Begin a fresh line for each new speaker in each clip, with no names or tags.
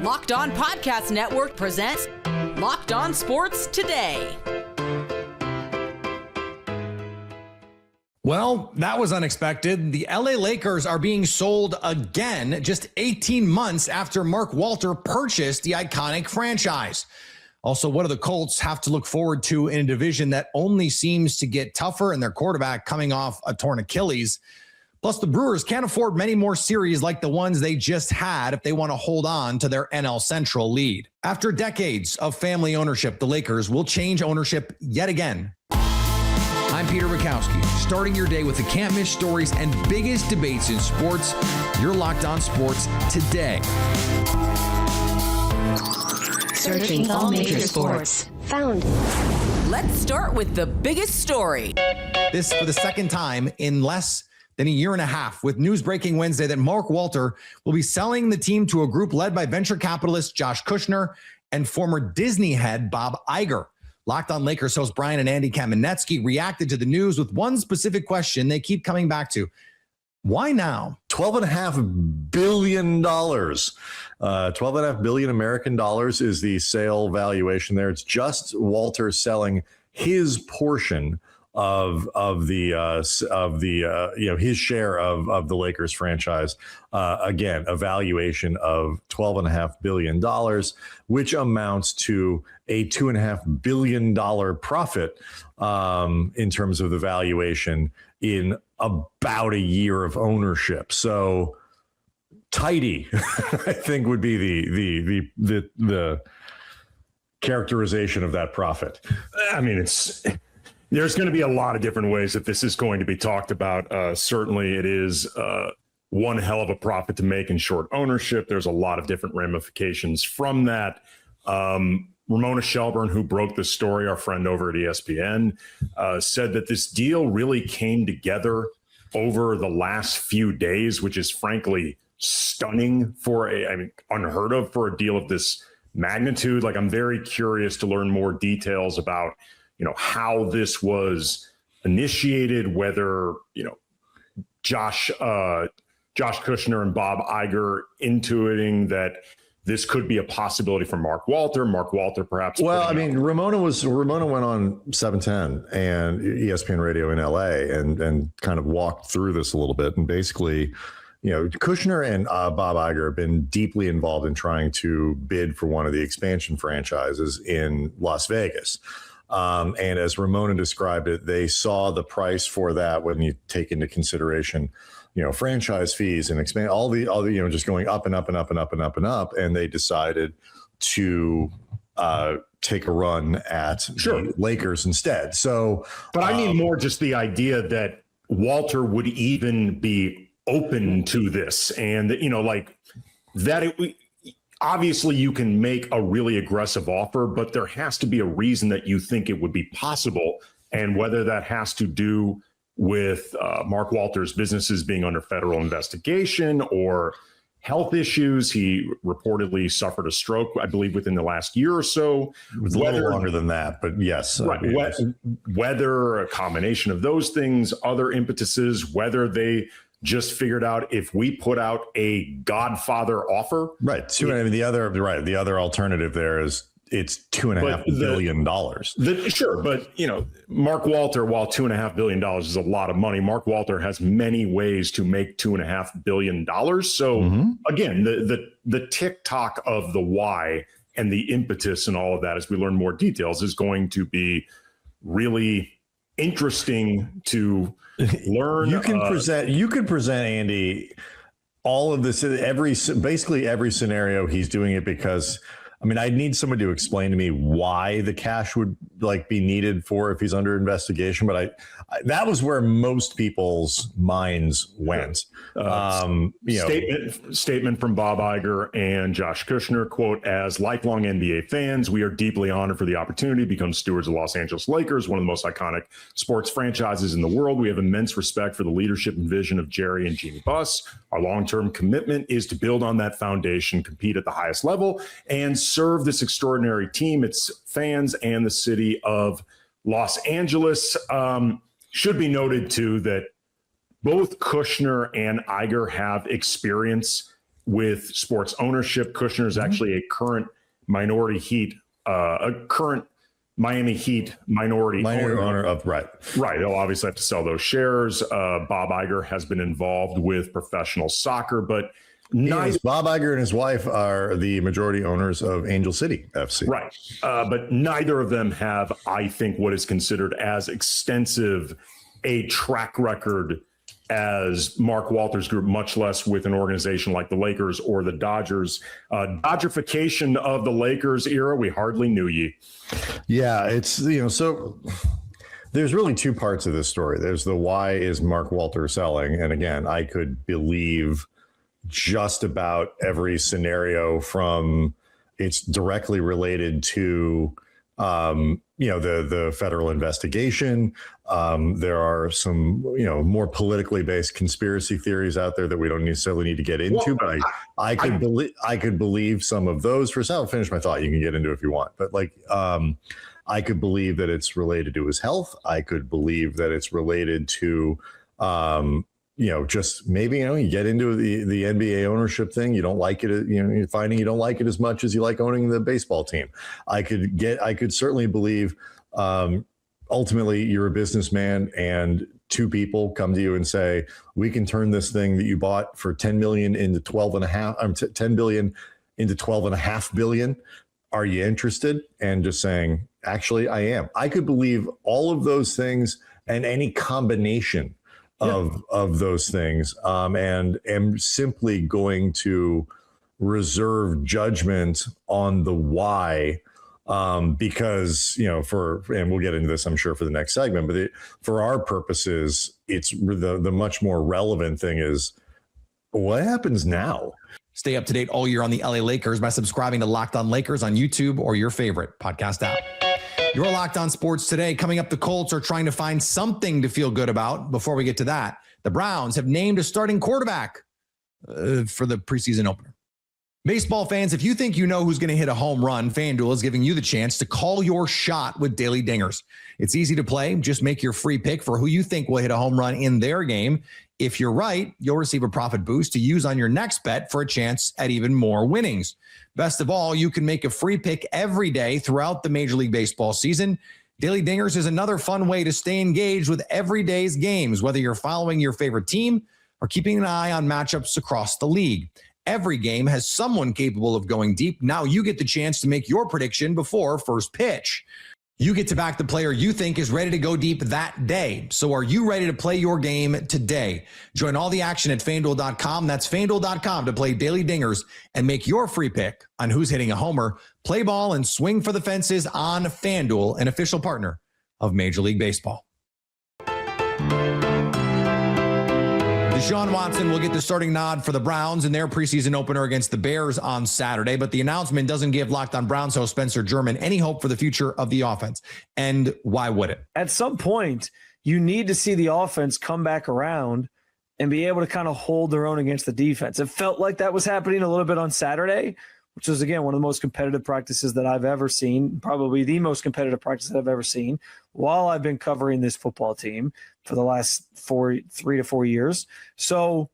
Locked On Podcast Network presents Locked On Sports Today.
Well, that was unexpected. The LA Lakers are being sold again just 18 months after Mark Walter purchased the iconic franchise. Also, what do the Colts have to look forward to in a division that only seems to get tougher and their quarterback coming off a torn Achilles? Plus, the Brewers can't afford many more series like the ones they just had if they want to hold on to their NL Central lead. After decades of family ownership, the Lakers will change ownership yet again. I'm Peter Bukowski, starting your day with the can't-miss stories and biggest debates in sports. You're Locked On Sports Today.
Searching all major sports. Found.
Let's start with the biggest story.
This for the second time in less than a year and a half, with news breaking Wednesday that Mark Walter will be selling the team to a group led by venture capitalist Josh Kushner and former Disney head Bob Iger. Locked On Lakers host Brian and Andy Kamenetsky reacted to the news with one specific question they keep coming back to. Why now?
$12.5 billion. $12.5 billion American dollars is the sale valuation there. It's just Walter selling his portion of his share of the Lakers franchise. Again, a valuation of $12.5 billion, which amounts to a $2.5 billion profit in terms of the valuation in about a year of ownership. So tidy, I think, would be the characterization of that profit.
I mean, there's going to be a lot of different ways that this is going to be talked about. Certainly, it is one hell of a profit to make in short ownership. There's a lot of different ramifications from that. Ramona Shelburne, who broke this story, our friend over at ESPN, said that this deal really came together over the last few days, which is frankly stunning unheard of for a deal of this magnitude. Like, I'm very curious to learn more details about, how this was initiated, whether, Josh Kushner and Bob Iger intuiting that this could be a possibility for Mark Walter perhaps.
Well, I mean, Ramona went on 710 and ESPN Radio in LA and kind of walked through this a little bit. And basically, Kushner and Bob Iger have been deeply involved in trying to bid for one of the expansion franchises in Las Vegas. And as Ramona described it, they saw the price for that when you take into consideration, franchise fees and expand all the just going up and up and up and up and up and up. And they decided to take a run at the Lakers instead. So,
but I mean more just the idea that Walter would even be open to this, and obviously you can make a really aggressive offer, but there has to be a reason that you think it would be possible. And whether that has to do with Mark Walter's businesses being under federal investigation or health issues. He reportedly suffered a stroke, I believe, within the last year or so.
It was a little longer than that, but yes.
Right. Whether a combination of those things, other impetuses, whether they just figured out if we put out a Godfather offer.
Right. The other alternative there is it's $2.5 billion.
Sure. But, Mark Walter, while $2.5 billion is a lot of money, Mark Walter has many ways to make $2.5 billion. So again, the tick-tock of the why and the impetus and all of that, as we learn more details, is going to be really interesting to learn.
You can present Andy all of this, basically every scenario. He's doing it because, I need someone to explain to me why the cash would be needed for if he's under investigation. But that was where most people's minds went.
Statement from Bob Iger and Josh Kushner, quote, "As lifelong NBA fans, we are deeply honored for the opportunity to become stewards of Los Angeles Lakers, one of the most iconic sports franchises in the world. We have immense respect for the leadership and vision of Jerry and Jeannie Buss. Our long-term commitment is to build on that foundation, compete at the highest level, and serve this extraordinary team, its fans, and the city of Los Angeles." Should be noted, too, that both Kushner and Iger have experience with sports ownership. Kushner is actually a current Miami Heat minority owner
of right.
He'll obviously have to sell those shares. Bob Iger has been involved with professional soccer, but
Bob Iger and his wife are the majority owners of Angel City FC.
Right. But neither of them have, I think, what is considered as extensive a track record as Mark Walter's group, much less with an organization like the Lakers or the Dodgers. Dodgerification of the Lakers era, we hardly knew ye.
Yeah, it's, so there's really two parts of this story. There's the why is Mark Walter selling? And again, I could believe just about every scenario from it's directly related to the federal investigation. There are some more politically based conspiracy theories out there that we don't necessarily need to get into, but I could believe some of those. First, I'll finish my thought. You can get into it if you want, but I could believe that it's related to his health. I could believe that it's related to just maybe, you get into the NBA ownership thing. You don't like it. You're finding you don't like it as much as you like owning the baseball team. I could certainly believe, ultimately you're a businessman and two people come to you and say, we can turn this thing that you bought for 10 million into 10 billion into 12.5 billion. Are you interested? And just saying, actually, I am. I could believe all of those things and any combination of those things, and am simply going to reserve judgment on the why, because and we'll get into this, I'm sure, for the next segment, but for our purposes, it's the much more relevant thing is what happens now.
Stay up to date all year on the LA Lakers by subscribing to Locked On Lakers on YouTube or your favorite podcast app. You're Locked On Sports today. Coming up, the Colts are trying to find something to feel good about. Before we get to that, the Browns have named a starting quarterback for the preseason opener. Baseball fans, if you think you know who's going to hit a home run, FanDuel is giving you the chance to call your shot with daily dingers. It's easy to play. Just make your free pick for who you think will hit a home run in their game. If you're right, you'll receive a profit boost to use on your next bet for a chance at even more winnings. Best of all, you can make a free pick every day throughout the Major League Baseball season. Daily Dingers is another fun way to stay engaged with every day's games, whether you're following your favorite team or keeping an eye on matchups across the league. Every game has someone capable of going deep. Now you get the chance to make your prediction before first pitch. You get to back the player you think is ready to go deep that day. So are you ready to play your game today? Join all the action at FanDuel.com. That's FanDuel.com to play Daily Dingers and make your free pick on who's hitting a homer. Play ball and swing for the fences on FanDuel, an official partner of Major League Baseball. Deshaun Watson will get the starting nod for the Browns in their preseason opener against the Bears on Saturday, but the announcement doesn't give Locked On Browns host Spencer German any hope for the future of the offense. And why would it?
At some point, you need to see the offense come back around and be able to kind of hold their own against the defense. It felt like that was happening a little bit on Saturday, which was, again, one of the most competitive practices that I've ever seen, probably the most competitive practice that I've ever seen while I've been covering this football team for the last 3 to 4 years. So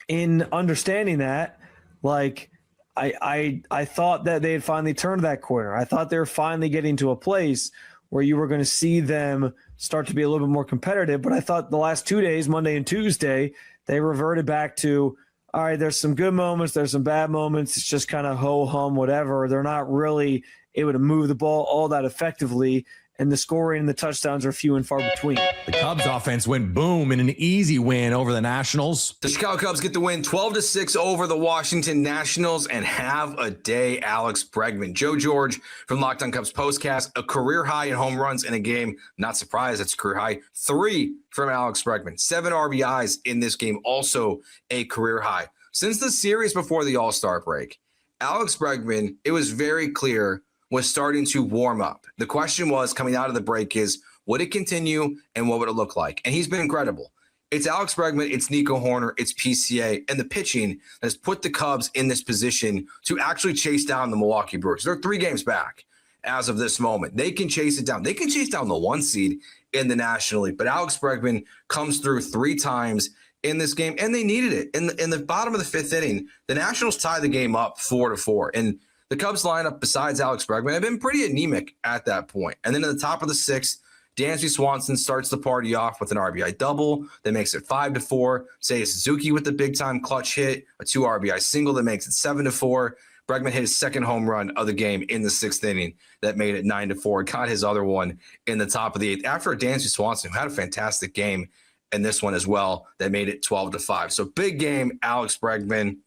in understanding that, I thought that they had finally turned that corner. I thought they were finally getting to a place where you were going to see them start to be a little bit more competitive. But I thought the last 2 days, Monday and Tuesday, they reverted back to, all right, there's some good moments, there's some bad moments. It's just kind of ho-hum, whatever. They're not really able to move the ball all that effectively, and the scoring and the touchdowns are few and far between.
The Cubs offense went boom in an easy win over the Nationals.
The Chicago Cubs get the win 12-6 over the Washington Nationals, and have a day, Alex Bregman. Joe George from Locked On Cubs postcast, a career high in home runs in a game. Not surprised, that's a career high. 3 from Alex Bregman. 7 RBIs in this game, also a career high. Since the series before the All-Star break, Alex Bregman, it was very clear, was starting to warm up. The question was, coming out of the break, is would it continue and what would it look like? And he's been incredible. It's Alex Bregman, it's Nico Horner, it's PCA, and the pitching that has put the Cubs in this position to actually chase down the Milwaukee Brewers. They're 3 games back as of this moment. They can chase it down. They can chase down the 1 seed in the National League. But Alex Bregman comes through 3 times, in this game, and they needed it. In the bottom of the fifth inning, the Nationals tied the game up 4-4. And the Cubs lineup, besides Alex Bregman, have been pretty anemic at that point. And then in the top of the sixth, Dansby Swanson starts the party off with an RBI double that makes it 5-4. Seiya Suzuki with the big-time clutch hit, a 2 RBI single that makes it 7-4. Bregman hit his second home run of the game in the sixth inning that made it 9-4. Got his other one in the top of the eighth after Dansby Swanson, who had a fantastic game in this one as well, that made it 12-5. So big game, Alex Bregman.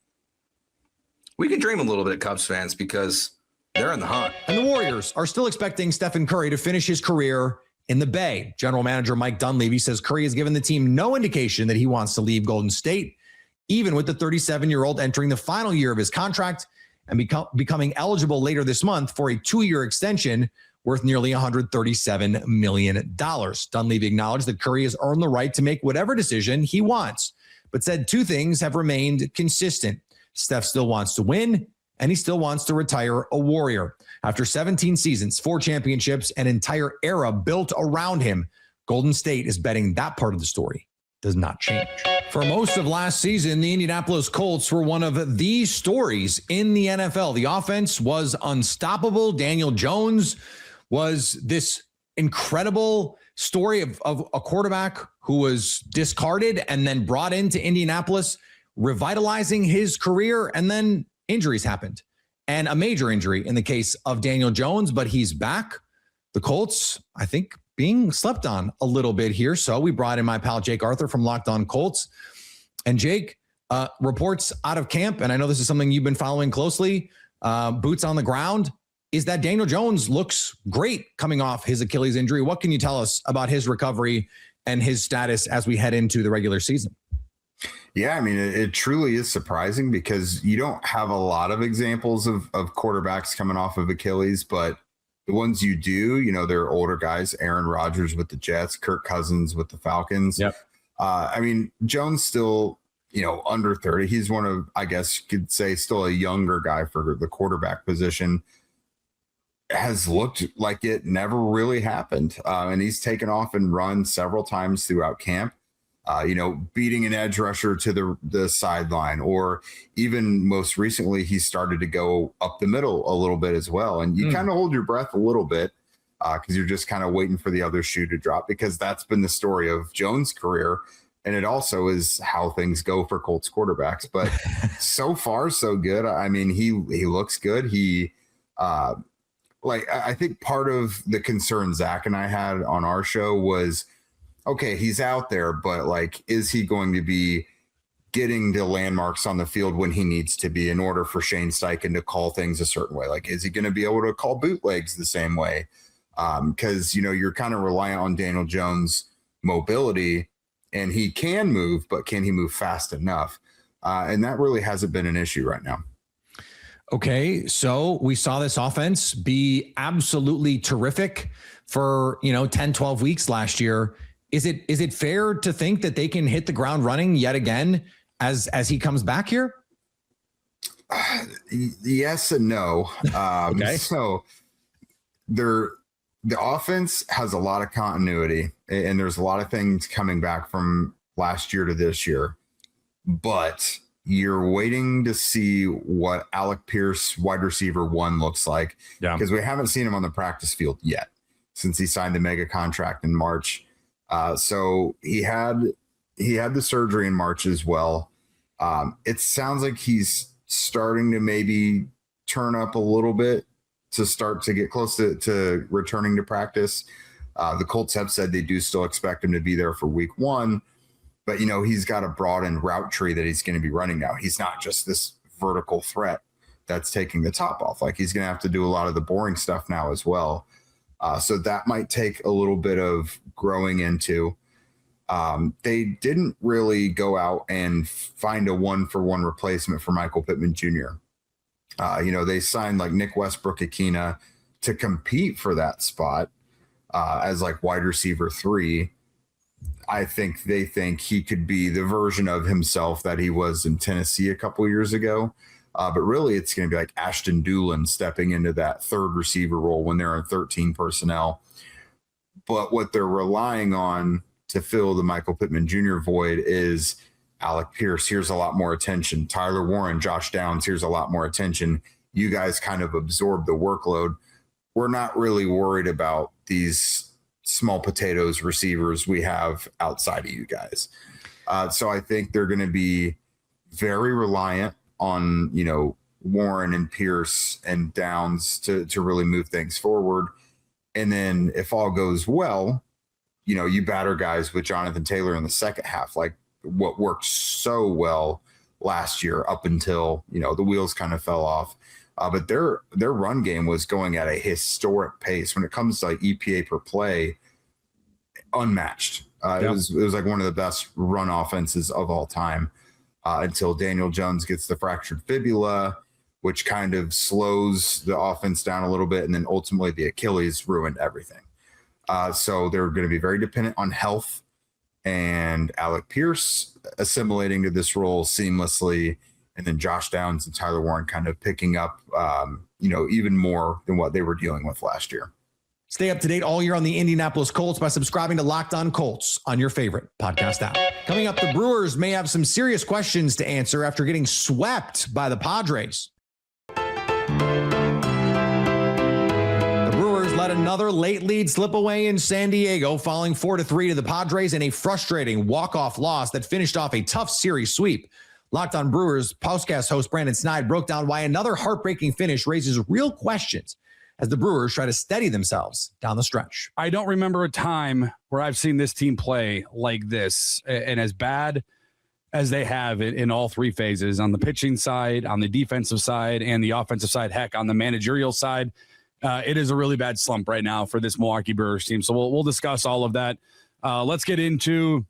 We can dream a little bit, Cubs fans, because they're in the hunt.
And the Warriors are still expecting Stephen Curry to finish his career in the Bay. General manager Mike Dunleavy says Curry has given the team no indication that he wants to leave Golden State, even with the 37-year-old entering the final year of his contract and becoming eligible later this month for a 2-year extension worth nearly $137 million. Dunleavy acknowledged that Curry has earned the right to make whatever decision he wants, but said 2 things have remained consistent. Steph still wants to win, and he still wants to retire a Warrior. After 17 seasons, 4 championships, an entire era built around him, Golden State is betting that part of the story does not change. For most of last season, the Indianapolis Colts were one of the stories in the NFL. The offense was unstoppable. Daniel Jones was this incredible story of a quarterback who was discarded and then brought into Indianapolis, revitalizing his career, and then injuries happened. And a major injury in the case of Daniel Jones, but he's back. The Colts, I think, being slept on a little bit here. So we brought in my pal Jake Arthur from Locked On Colts. And Jake, reports out of camp, and I know this is something you've been following closely, boots on the ground, is that Daniel Jones looks great coming off his Achilles injury. What can you tell us about his recovery and his status as we head into the regular season?
Yeah, I mean, it truly is surprising because you don't have a lot of examples of quarterbacks coming off of Achilles, but the ones you do, you know, they're older guys. Aaron Rodgers with the Jets, Kirk Cousins with the Falcons.
Yep.
I mean, Jones still, you know, under 30. He's one of, I guess you could say, still a younger guy for the quarterback position. Has looked like it never really happened. And he's taken off and run several times throughout camp. You know, beating an edge rusher to the sideline, or even most recently, he started to go up the middle a little bit as well. And you kind of hold your breath a little bit because you're just kind of waiting for the other shoe to drop, because that's been the story of Jones' career. And it also is how things go for Colts quarterbacks. But so far, so good. I mean, he looks good. He I think part of the concern Zach and I had on our show was, okay, he's out there, but like, is he going to be getting the landmarks on the field when he needs to be in order for Shane Steichen to call things a certain way? Like, is he going to be able to call bootlegs the same way? Because, you know, you're kind of reliant on Daniel Jones' mobility, and he can move, but can he move fast enough? And that really hasn't been an issue right now.
Okay, so we saw this offense be absolutely terrific for, 10, 12 weeks last year. Is it fair to think that they can hit the ground running yet again as he comes back here?
Yes and no.
Okay.
So the offense has a lot of continuity, and there's a lot of things coming back from last year to this year, but you're waiting to see what Alec Pierce, wide receiver 1, looks like, because we haven't seen him on the practice field yet since he signed the mega contract in March. So he had the surgery in March as well. It sounds like he's starting to maybe turn up a little bit to start to get close to returning to practice. The Colts have said they do still expect him to be there for week 1, but he's got a broadened route tree that he's going to be running now. He's not just this vertical threat that's taking the top off. Like, he's going to have to do a lot of the boring stuff now as well. So that might take a little bit of growing into. They didn't really go out and find a 1-for-1 replacement for Michael Pittman Jr. They signed like Nick Westbrook-Akina to compete for that spot as like wide receiver 3. I think they think he could be the version of himself that he was in Tennessee a couple years ago. But really, it's going to be like Ashton Dulin stepping into that third receiver role when they're in 13 personnel. But what they're relying on to fill the Michael Pittman Jr. void is Alec Pierce, here's a lot more attention. Tyler Warren, Josh Downs, here's a lot more attention. You guys kind of absorb the workload. We're not really worried about these small potatoes receivers we have outside of you guys. So I think they're going to be very reliant on, Warren and Pierce and Downs to really move things forward. And then if all goes well, you batter guys with Jonathan Taylor in the second half, like what worked so well last year up until, the wheels kind of fell off. But their run game was going at a historic pace when it comes to like EPA per play, unmatched. It was like one of the best run offenses of all time until Daniel Jones gets the fractured fibula, which kind of slows the offense down a little bit. And then ultimately the Achilles ruined everything. So they're going to be very dependent on health and Alec Pierce assimilating to this role seamlessly. And then Josh Downs and Tyler Warren kind of picking up, even more than what they were dealing with last year.
Stay up to date all year on the Indianapolis Colts by subscribing to Locked On Colts on your favorite podcast app. Coming up, the Brewers may have some serious questions to answer after getting swept by the Padres. The Brewers let another late lead slip away in San Diego, falling 4-3 to the Padres in a frustrating walk-off loss that finished off a tough series sweep. Locked On Brewers podcast host Brandon Snide broke down why another heartbreaking finish raises real questions as the Brewers try to steady themselves down the stretch.
I don't remember a time where I've seen this team play like this and as bad as they have in all three phases, on the pitching side, on the defensive side, and the offensive side, heck, on the managerial side. It is a really bad slump right now for this Milwaukee Brewers team. So we'll discuss all of that. Let's get into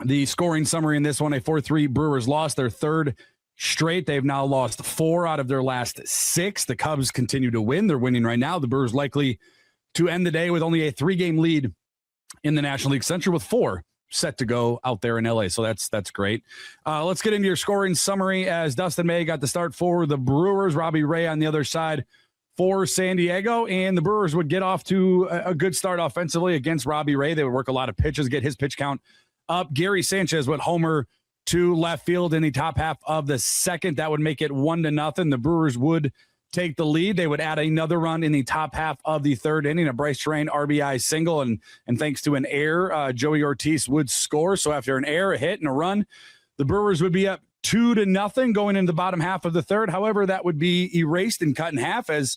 the scoring summary in this one. A 4-3 Brewers lost their third straight. They've now lost 4 out of their last 6. The Cubs continue to win. They're winning right now. The Brewers likely to end the day with only a 3-game lead in the National League Central, with 4 set to go out there in LA. So that's great. Let's get into your scoring summary as Dustin May got the start for the Brewers. Robbie Ray on the other side for San Diego, and the Brewers would get off to a good start offensively against Robbie Ray. They would work a lot of pitches, get his pitch count up. Gary Sanchez would homer to left field in the top half of the second. That would make it 1-0. The Brewers would take the lead. They would add another run in the top half of the third inning, a Bryce Terrain RBI single, and thanks to an error, Joey Ortiz would score. So after an error, a hit, and a run, the Brewers would be up 2-0 going into the bottom half of the third. However, that would be erased and cut in half as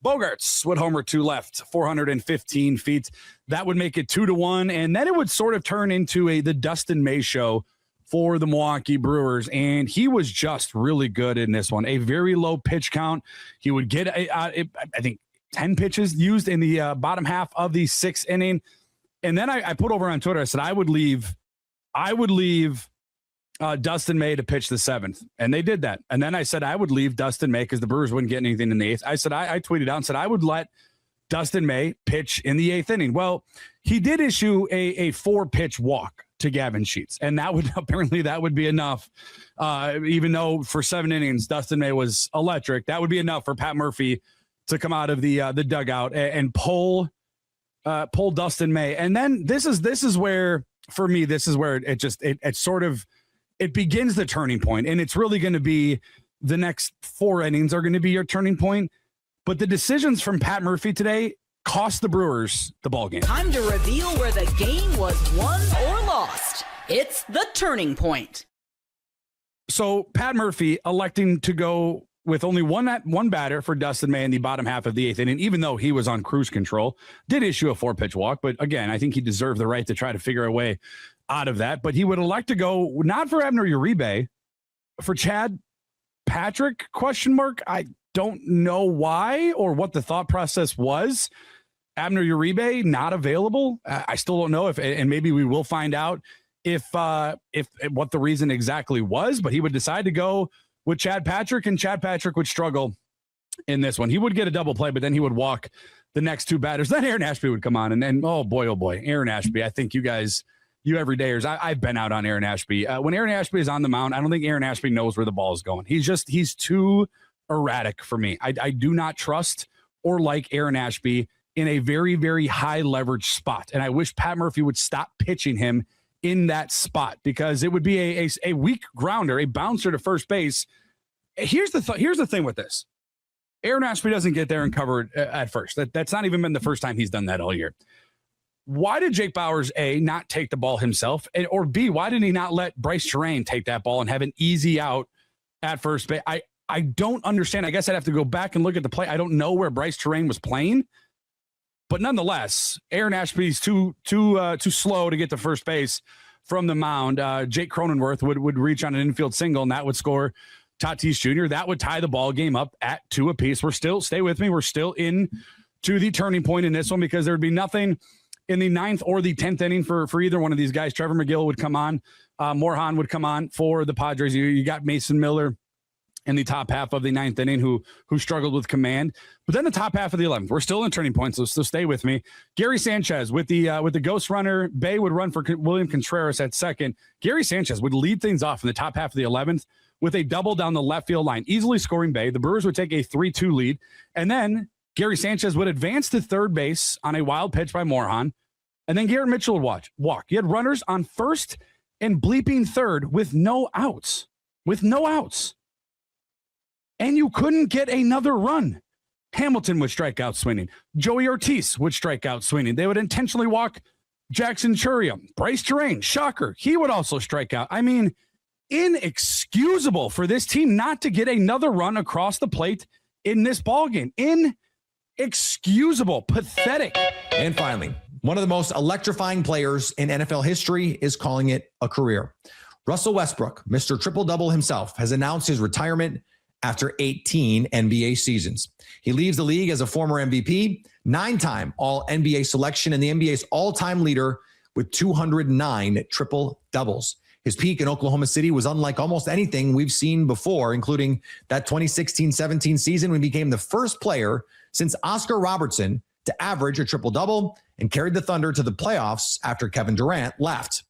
Bogarts would homer to left, 415 feet. That would make it 2-1, and then it would sort of turn into the Dustin May show for the Milwaukee Brewers, and he was just really good in this one. A very low pitch count. He would get, I think, 10 pitches used in the bottom half of the 6th inning, and then I put over on Twitter, I said I would leave Dustin May to pitch the 7th, and they did that. And then I said I would leave Dustin May because the Brewers wouldn't get anything in the 8th. I said I tweeted out and said I would let Dustin May pitch in the 8th inning. Well, he did issue a 4-pitch walk to Gavin Sheets, and that would be enough. Even though for 7 innings Dustin May was electric, that would be enough for Pat Murphy to come out of the dugout and pull Dustin May. And then this is where, for me, it begins the turning point, and it's really going to be the next 4 innings are going to be your turning point. But the decisions from Pat Murphy today cost the Brewers the ball game.
Time to reveal where the game was won or lost. It's the turning point.
So Pat Murphy electing to go with only one batter for Dustin May in the bottom half of the 8th inning, even though he was on cruise control, did issue a 4-pitch walk. But again, I think he deserved the right to try to figure a way out of that. But he would elect to go not for Abner Uribe, for Chad Patrick, ? I don't know why or what the thought process was. Abner Uribe not available. I still don't know if, and maybe we will find out if what the reason exactly was, but he would decide to go with Chad Patrick, and Chad Patrick would struggle in this one. He would get a double play, but then he would walk the next 2 batters. Then Aaron Ashby would come on, and oh boy, Aaron Ashby. I think you everydayers, I've been out on Aaron Ashby. When Aaron Ashby is on the mound, I don't think Aaron Ashby knows where the ball is going. He's too erratic for me. I do not trust or like Aaron Ashby in a very, very high leverage spot. And I wish Pat Murphy would stop pitching him in that spot because it would be a weak grounder, a bouncer to first base. Here's the thing with this. Aaron Ashby doesn't get there and cover at first. That's not even been the first time he's done that all year. Why did Jake Bauers, A, not take the ball himself? Or B, why did he not let Bryce Terrain take that ball and have an easy out at first base? I don't understand. I guess I'd have to go back and look at the play. I don't know where Bryce Terrain was playing. But nonetheless, Aaron Ashby's too slow to get to first base from the mound. Jake Cronenworth would reach on an infield single, and that would score Tatis Jr. That would tie the ball game up at 2 apiece. Stay with me. We're still in to the turning point in this one because there would be nothing in the 9th or the 10th inning for either one of these guys. Trevor McGill would come on. Morejon would come on for the Padres. You got Mason Miller in the top half of the 9th inning who struggled with command. But then the top half of the 11th, we're still in turning points, so stay with me. Gary Sanchez with the ghost runner. Bay would run for William Contreras at second. Gary Sanchez would lead things off in the top half of the 11th with a double down the left field line, easily scoring Bay. The Brewers would take a 3-2 lead, and then Gary Sanchez would advance to third base on a wild pitch by Morejon, and then Garrett Mitchell would walk. You had runners on first and bleeping third with no outs. And you couldn't get another run. Hamilton would strike out swinging. Joey Ortiz would strike out swinging. They would intentionally walk Jackson Churium. Bryce Terrain, shocker, he would also strike out. I mean, inexcusable for this team not to get another run across the plate in this ballgame. Inexcusable, pathetic.
And finally, one of the most electrifying players in NFL history is calling it a career. Russell Westbrook, Mr. Triple-Double himself, has announced his retirement after 18 NBA seasons. He leaves the league as a former MVP, 9-time All-NBA selection, and the NBA's all-time leader with 209 triple-doubles. His peak in Oklahoma City was unlike almost anything we've seen before, including that 2016-17 season when he became the first player since Oscar Robertson to average a triple-double and carried the Thunder to the playoffs after Kevin Durant left.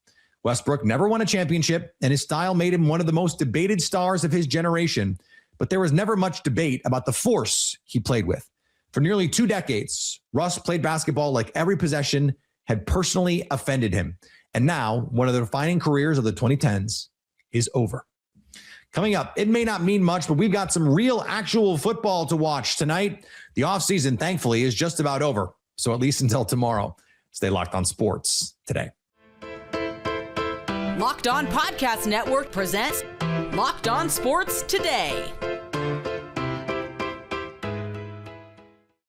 Westbrook never won a championship, and his style made him one of the most debated stars of his generation, but there was never much debate about the force he played with. For nearly 2 decades, Russ played basketball like every possession had personally offended him. And now, one of the defining careers of the 2010s is over. Coming up, it may not mean much, but we've got some real actual football to watch tonight. The offseason, thankfully, is just about over. So at least until tomorrow, stay locked on sports today.
Locked On Podcast Network presents Locked On Sports Today.